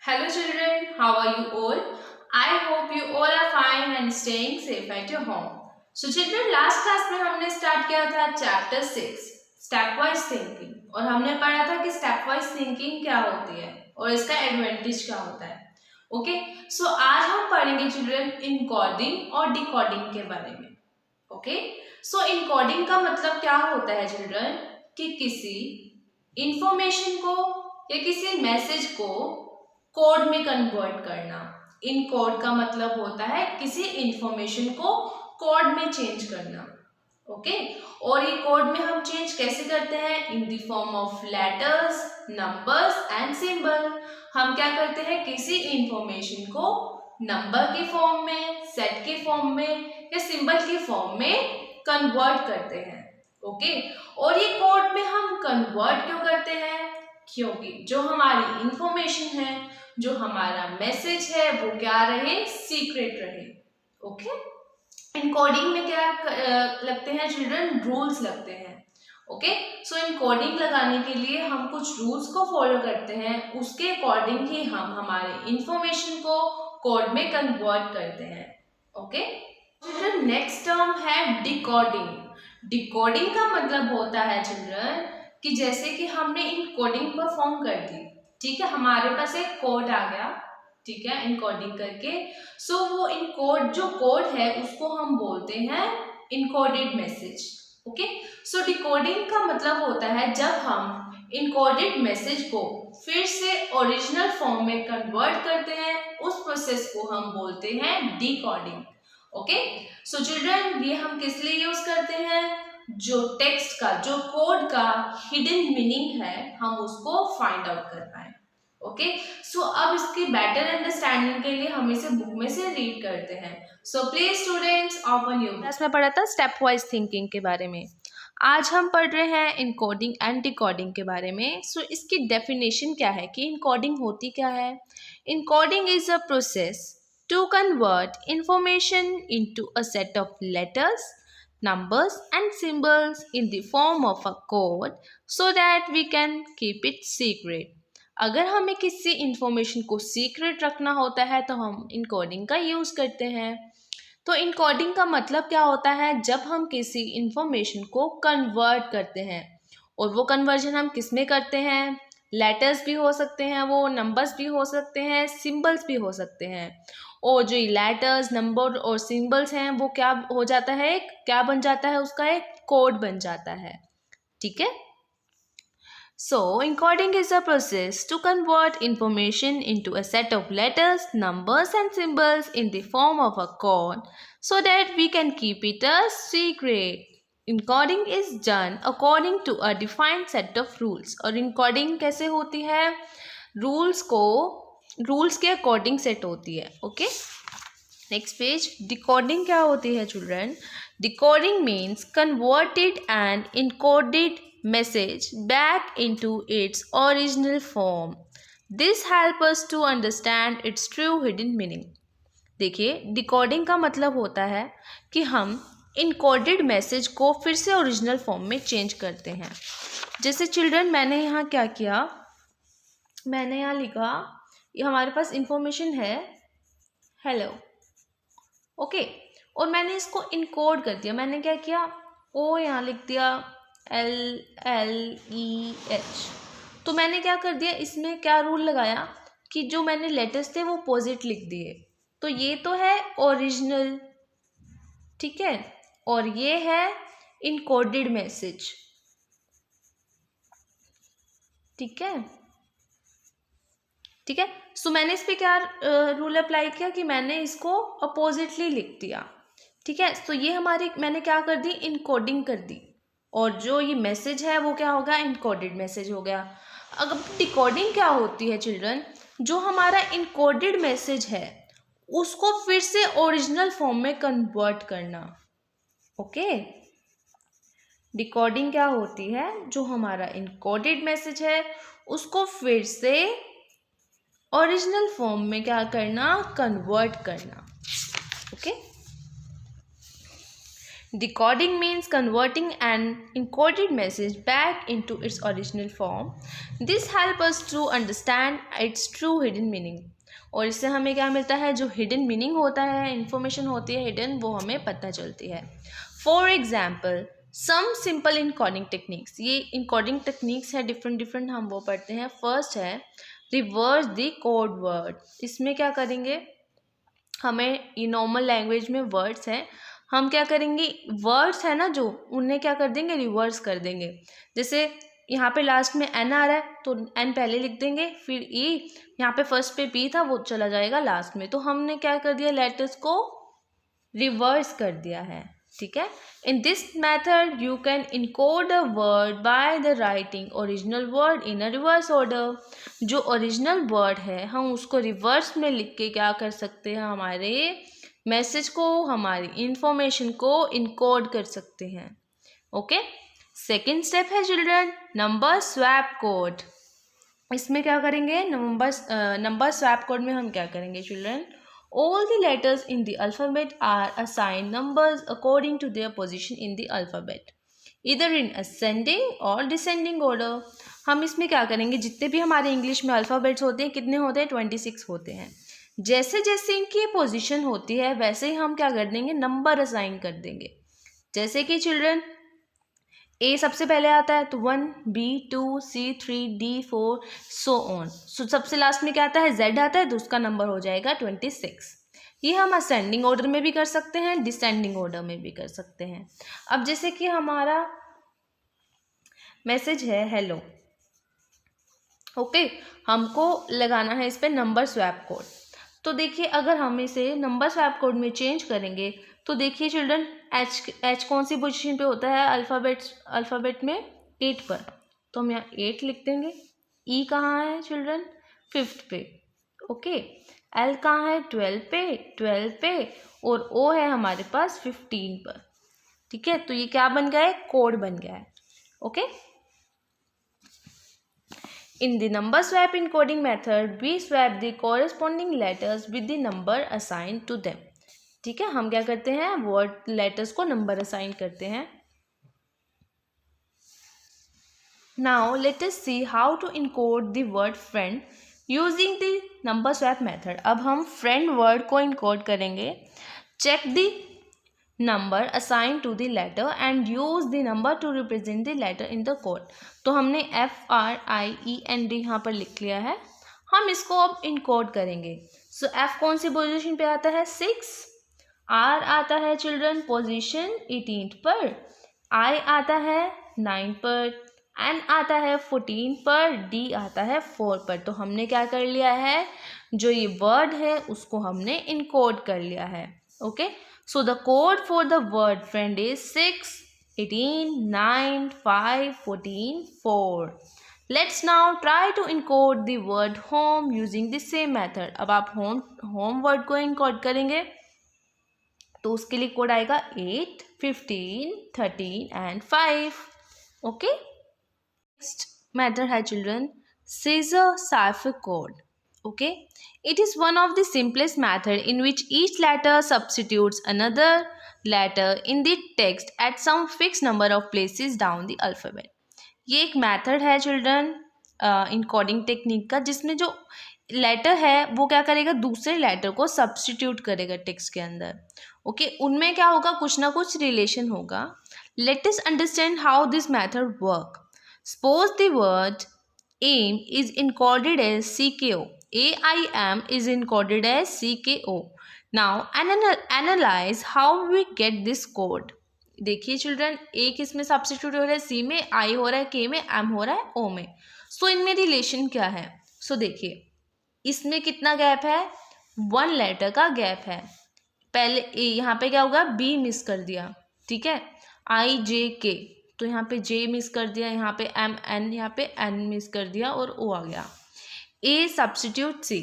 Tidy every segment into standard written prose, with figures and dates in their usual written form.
Hello children, how are you all? I hope you all are fine and staying safe at your home. So children, last class में हमने start किया था chapter 6 step wise thinking और हमने पढ़ा था कि स्टेप वाइज थिंकिंग क्या होती है और इसका एडवांटेज क्या होता है. ओके, सो आज हम पढ़ेंगे चिल्ड्रन इनकोडिंग और डिकोडिंग के बारे में. ओके, सो इनकोडिंग का मतलब क्या होता है चिल्ड्रन कि किसी इंफॉर्मेशन को या किसी मैसेज को कोड में कन्वर्ट करना. इन कोड का मतलब होता है किसी इंफॉर्मेशन को कोड में चेंज करना. ओके, और ये कोड में हम चेंज कैसे करते हैं? In the form of letters, numbers and symbol. हम क्या करते हैं? किसी इंफॉर्मेशन को नंबर के फॉर्म में, सेट के फॉर्म में या सिंबल के फॉर्म में कन्वर्ट करते हैं. ओके, और ये कोड में हम कन्वर्ट क्यों करते हैं? क्योंकि जो हमारी इंफॉर्मेशन है, जो हमारा मैसेज है, वो क्या रहे? सीक्रेट रहे. ओके, इनकोडिंग में क्या लगते हैं चिल्ड्रन? रूल्स लगते हैं. ओके, सो इनकोडिंग लगाने के लिए हम कुछ रूल्स को फॉलो करते हैं, उसके अकॉर्डिंग ही हम हमारे इंफॉर्मेशन को कोड में कन्वर्ट करते हैं. ओके, चिल्ड्रन नेक्स्ट टर्म है डिकोडिंग. डिकोडिंग का मतलब होता है चिल्ड्रन कि जैसे कि हमने इनकोडिंग परफॉर्म कर दी, ठीक है, हमारे पास एक कोड आ गया, ठीक है, इनकोडिंग करके. सो वो इनकोड जो कोड है उसको हम बोलते हैं इनकोडेड मैसेज. ओके, सो डिकोडिंग का मतलब होता है जब हम इनकोडेड मैसेज को फिर से ओरिजिनल फॉर्म में कन्वर्ट करते हैं, उस प्रोसेस को हम बोलते हैं डिकोडिंग. ओके, सो चिल्ड्रन ये हम किस लिए यूज करते हैं? जो टेक्स्ट का, जो कोड का हिडन मीनिंग है, हम उसको फाइंड आउट कर पाए. ओके, सो अब इसकी बेटर अंडरस्टैंडिंग के लिए हम इसे बुक में से रीड करते हैं. So please students open your class में पढ़ा था स्टेप वाइज थिंकिंग के बारे में. आज हम पढ़ रहे हैं इनकोडिंग एंड डिकोडिंग के बारे में. सो इसकी डेफिनेशन क्या है कि इनकोडिंग होती क्या है? Encoding is a process to convert information into a set of letters, numbers and symbols in the form of a code so that we can keep it secret. अगर हमें किसी इंफॉर्मेशन को सीक्रेट रखना होता है तो हम इनकोडिंग का यूज़ करते हैं. तो इनकोडिंग का मतलब क्या होता है? जब हम किसी इंफॉर्मेशन को कन्वर्ट करते हैं, और वो कन्वर्जन हम किस में करते हैं? लेटर्स भी हो सकते हैं, वो नंबर्स भी हो सकते हैं, सिंबल्स भी हो सकते हैं. और जो लेटर्स, नंबर और सिंबल्स हैं वो क्या हो जाता है? क्या बन जाता है? उसका एक कोड बन जाता है. ठीक है. So, encoding is a process to convert information into a set of letters, numbers and symbols in the form of a code so that we can keep it a secret. Encoding is done according to a defined set of rules. और encoding कैसे होती है? Rules के according set होती है. Okay, next page. Decoding क्या होती है children? Decoding means converted and encoded message back into its original form. This helps us to understand its true hidden meaning. देखिए, डिकोडिंग का मतलब होता है कि हम इनकोडेड मैसेज को फिर से ओरिजिनल फॉर्म में चेंज करते हैं. जैसे चिल्ड्रन मैंने यहाँ क्या किया? मैंने यहाँ लिखा, ये हमारे पास इंफॉर्मेशन है हेलो. ओके, और मैंने इसको इनकोड कर दिया. मैंने क्या किया? ओ यहाँ लिख दिया LLEH. तो मैंने क्या कर दिया? इसमें क्या रूल लगाया कि जो मैंने लेटर्स थे वो पोजिट लिख दिए. तो ये तो है ओरिजिनल, ठीक है, और ये है इनकोडेड मैसेज. ठीक है, ठीक है. सो मैंने इस पे क्या रूल अप्लाई किया कि मैंने इसको अपोजिटली लिख दिया. ठीक है, तो ये हमारी, मैंने क्या कर दी? इनकोडिंग कर दी, और जो ये मैसेज है वो क्या होगा? इनकोडेड मैसेज हो गया. अब डिकोडिंग क्या होती है चिल्ड्रन? जो हमारा इनकोडेड मैसेज है उसको फिर से ओरिजिनल फॉर्म में कन्वर्ट करना. ओके, डिकोडिंग क्या होती है? जो हमारा इनकोडेड मैसेज है उसको फिर से ओरिजिनल फॉर्म में क्या करना? कन्वर्ट करना. Okay, Decoding means converting an encoded message back into its original form. This helps us to understand its true hidden meaning. और इससे हमें क्या मिलता है, जो हिडन मीनिंग होता है, इन्फॉर्मेशन होती है हिडन, वो हमें पता चलती है. For example some simple encoding techniques. ये इनकोडिंग टेक्निक्स है डिफरेंट डिफरेंट, हम वो पढ़ते हैं. फर्स्ट है रिवर्स द कोड वर्ड. इसमें क्या करेंगे, हमें ये नॉर्मल लैंग्वेज में वर्ड्स हैं, हम क्या करेंगे, वर्ड्स है ना जो, उन्हें क्या कर देंगे, रिवर्स कर देंगे. जैसे यहाँ पे लास्ट में एन आ रहा है तो एन पहले लिख देंगे, फिर ई, यहाँ पे फर्स्ट पे पी था वो चला जाएगा लास्ट में. तो हमने क्या कर दिया, लेटर्स को रिवर्स कर दिया है. ठीक है. In this method you can encode a word by the writing original word in a reverse order. जो ओरिजिनल वर्ड है हम उसको रिवर्स में लिख के क्या कर सकते हैं, हमारे मैसेज को, हमारी इंफॉर्मेशन को इनकोड कर सकते हैं. ओके. सेकेंड स्टेप है चिल्ड्रन नंबर स्वैप कोड. इसमें क्या करेंगे, नंबर स्वैप कोड में हम क्या करेंगे children, all the letters in the alphabet are assigned numbers according to their position in the alphabet, either in ascending or descending order. हम इसमें क्या करेंगे, जितने भी हमारे इंग्लिश में अल्फ़ाबेट्स होते हैं, कितने होते हैं, 26 होते हैं. जैसे जैसे इनकी पोजीशन होती है वैसे ही हम क्या कर देंगे, नंबर असाइन कर देंगे. जैसे कि चिल्ड्रन ए सबसे पहले आता है तो 1, B, 2, C, 3, D, 4 so on. So सबसे लास्ट में क्या आता है, Z आता है, तो उसका नंबर हो जाएगा 26. ये हम असेंडिंग ऑर्डर में भी कर सकते हैं, डिसेंडिंग ऑर्डर में भी कर सकते हैं. अब जैसे कि हमारा मैसेज है हेलो. ओके. हमको लगाना है इस पर नंबर स्वैप कोड. तो देखिए अगर हम इसे नंबर स्वैप कोड में चेंज करेंगे तो देखिए चिल्ड्रन एच कौन सी पोजीशन पे होता है अल्फ़ाबेट में, 8 पर. तो हम यहाँ 8 लिख देंगे. ई कहाँ है चिल्ड्रन, 5th पे. ओके. एल कहाँ है, 12 पे. और ओ है हमारे पास 15 पर. ठीक है. तो ये क्या बन गया है, कोड बन गया है. Okay. In the number swap encoding method, we swap the corresponding letters with the number assigned to them. ठीक है. हम क्या करते हैं, वर्ड लेटर्स को नंबर असाइन करते हैं. Now let us see how to encode the word friend using the number swap method. अब हम friend word को encode करेंगे. Check the number assigned to the letter and use the number to represent the letter in the code. तो हमने FRIEND यहाँ पर लिख लिया है. हम इसको अब इनकोड करेंगे. सो F कौन सी पोजीशन पे आता है, 6. R आता है चिल्ड्रन पोजीशन 18 पर. I आता है 9 पर. N आता है 14 पर. D आता है 4 पर. तो हमने क्या कर लिया है, जो ये वर्ड है उसको हमने इनकोड कर लिया है. Okay. So the code for the word friend is 6, 18, 9, 5, 14, 4. Let's now try to encode the word home using the same method. अब आप home word को encode करेंगे तो उसके लिए कोड आएगा 8, 15, 13 and 5. Okay? Next method है children scissor cipher code. Okay, it is one of the simplest method in which each letter substitutes another letter in the text at some fixed number of places down the alphabet. ये एक method है children encoding technique का, जिसमें जो letter है वो क्या करेगा, दूसरे लेटर को सब्स्टिट्यूट करेगा टेक्स्ट के अंदर. ओके. उनमें क्या होगा, कुछ ना कुछ रिलेशन होगा. Let us understand how this method work. Suppose the word aim is encoded as CKO. AIM is encoded as CKO. Now analyze how we get this code. देखिए चिल्ड्रन A किस में सब्स्टिट्यूट हो रहा है, C में, I हो रहा है K में, M हो रहा है O में. सो इनमें रिलेशन क्या है. सो देखिए इसमें कितना गैप है, 1 लेटर का गैप है. पहले यहाँ पे क्या होगा, B मिस कर दिया. ठीक है. IJK तो यहाँ पे J मिस कर दिया, यहाँ पे MN, यहाँ पे N मिस कर दिया और O आ गया. A substitute C.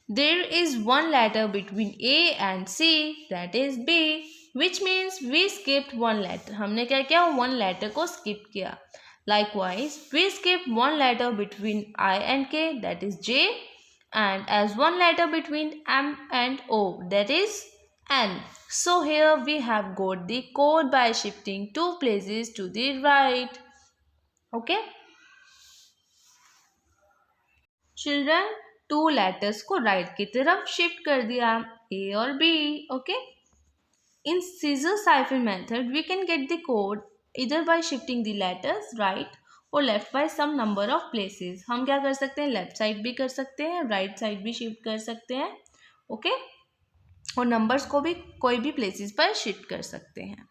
There is 1 letter between A and C, that is B, which means we skipped 1 letter. हमने क्या किया, 1 letter को skip किया. Likewise, we skipped 1 letter between I and K, that is J, and as 1 letter between M and O, that is n. So here we have got the code by shifting 2 places to the right. Okay children, 2 letters को right की तरफ shift कर दिया, A और B. Okay, in scissor siphon method we can get the code either by shifting the letters right और left by some number of places. हम क्या कर सकते हैं, लेफ्ट साइड भी कर सकते हैं, राइट साइड भी शिफ्ट कर सकते हैं. ओके और नंबर्स को भी कोई भी प्लेसेस पर शिफ्ट कर सकते हैं.